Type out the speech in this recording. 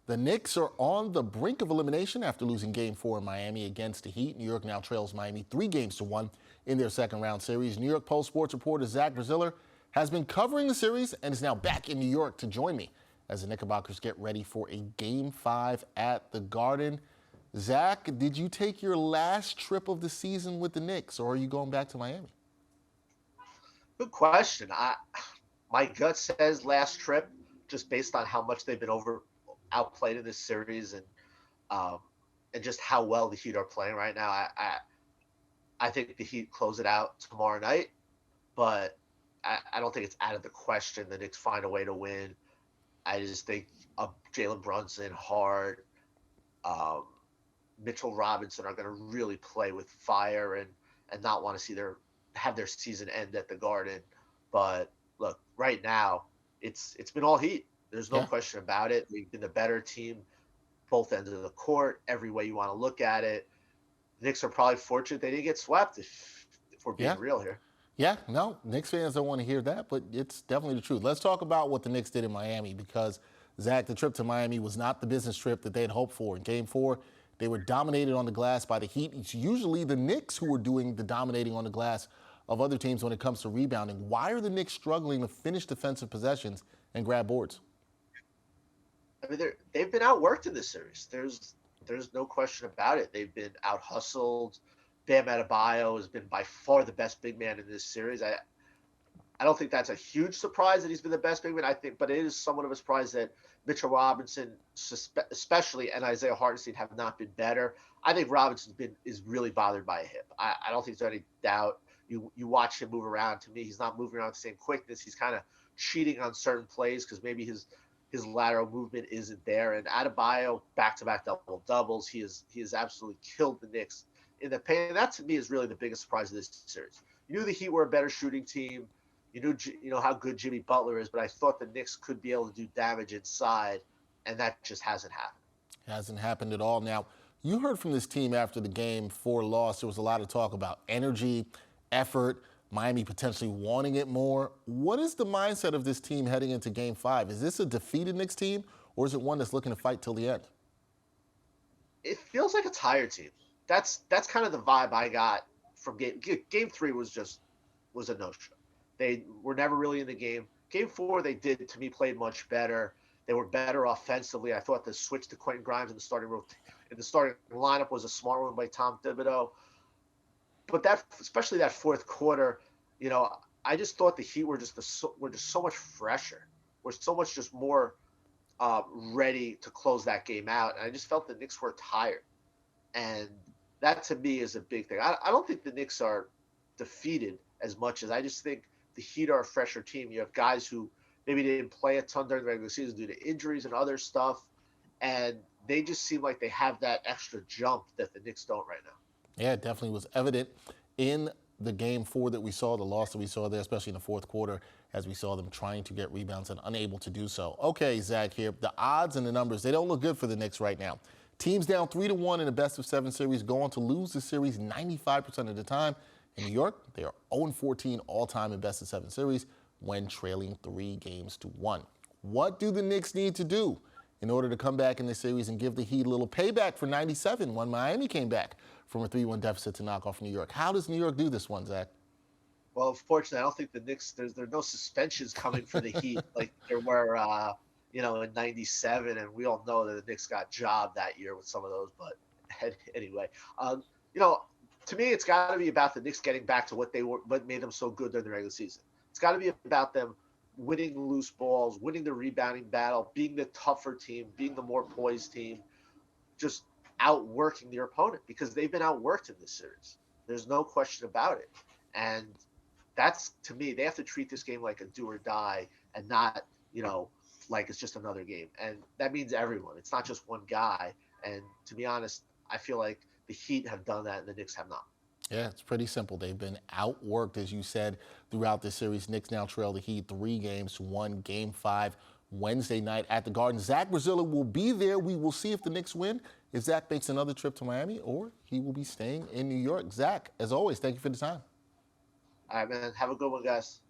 The Knicks are on the brink of elimination after losing Game 4 in Miami against the Heat. New York now trails Miami 3-1 in their second-round series. New York Post sports reporter Zach Braziller has been covering the series and is now back in New York to join me as the Knickerbockers get ready for a Game 5 at the Garden. Zach, did you take your last trip of the season with the Knicks, or are you going back to Miami? Good question. My gut says last trip, just based on how much they've been outplayed in this series and just how well the Heat are playing right now. I think the Heat close it out tomorrow night, but I don't think it's out of the question the Knicks find a way to win. I just think Jalen Brunson, Hart, Mitchell Robinson are going to really play with fire and not want to see have their season end at the Garden. But look, right now it's been all Heat. There's no question about it. They've been the better team, both ends of the court, every way you want to look at it. The Knicks are probably fortunate they didn't get swept, if we're being real here. Yeah, no, Knicks fans don't want to hear that, but it's definitely the truth. Let's talk about what the Knicks did in Miami because, Zach, the trip to Miami was not the business trip that they had hoped for. In Game 4, they were dominated on the glass by the Heat. It's usually the Knicks who are doing the dominating on the glass of other teams when it comes to rebounding. Why are the Knicks struggling to finish defensive possessions and grab boards? I mean, they've been outworked in this series. There's no question about it. They've been out-hustled. Bam Adebayo has been by far the best big man in this series. I don't think that's a huge surprise that he's been the best big man, but it is somewhat of a surprise that Mitchell Robinson, especially, and Isaiah Hartenstein have not been better. I think Robinson is really bothered by a hip. I don't think there's any doubt. You watch him move around. To me, he's not moving around with the same quickness. He's kind of cheating on certain plays because maybe his lateral movement isn't there. And Adebayo, back-to-back double-doubles. He has absolutely killed the Knicks in the paint. And that, to me, is really the biggest surprise of this series. You knew the Heat were a better shooting team. You knew how good Jimmy Butler is, but I thought the Knicks could be able to do damage inside, and that just hasn't happened. Hasn't happened at all. Now, you heard from this team after the Game 4 loss. There was a lot of talk about energy, effort, Miami potentially wanting it more. What is the mindset of this team heading into Game 5? Is this a defeated Knicks team, or is it one that's looking to fight till the end? It feels like a tired team. That's kind of the vibe I got from Game 3 was a no-show. They were never really in the game. Game 4, they did, to me, played much better. They were better offensively. I thought the switch to Quentin Grimes in the starting lineup was a smart one by Tom Thibodeau. But especially that fourth quarter, I just thought the Heat were just so much fresher. We're so much just more ready to close that game out. And I just felt the Knicks were tired. And that, to me, is a big thing. I don't think the Knicks are defeated as much as I just think the Heat are a fresher team. You have guys who maybe didn't play a ton during the regular season due to injuries and other stuff. And they just seem like they have that extra jump that the Knicks don't right now. Yeah, it definitely was evident in the Game 4 that we saw, the loss that we saw there, especially in the fourth quarter, as we saw them trying to get rebounds and unable to do so. Okay, Zach, here, the odds and the numbers, they don't look good for the Knicks right now. Teams down 3-1 in a best-of-7 series go on to lose the series 95% of the time. In New York, they are 0-14 all-time in best-of-7 series when trailing 3-1. What do the Knicks need to do in order to come back in this series and give the Heat a little payback for 97 when Miami came back from a 3-1 deficit to knock off New York? How does New York do this one, Zach? Well, unfortunately, I don't think the Knicks, there's no suspensions coming for the Heat like there were, in 97. And we all know that the Knicks got jobbed that year with some of those. But anyway, to me, it's got to be about the Knicks getting back to what made them so good during the regular season. It's got to be about them winning the loose balls, winning the rebounding battle, being the tougher team, being the more poised team, just outworking their opponent because they've been outworked in this series. There's no question about it. And that's, to me, they have to treat this game like a do or die and not, like it's just another game. And that means everyone. It's not just one guy. And to be honest, I feel like the Heat have done that and the Knicks have not. Yeah, it's pretty simple. They've been outworked, as you said, throughout this series. Knicks now trail the Heat 3-1, Game 5 Wednesday night at the Garden. Zach Braziller will be there. We will see if the Knicks win, if Zach makes another trip to Miami, or he will be staying in New York. Zach, as always, thank you for the time. All right, man. Have a good one, guys.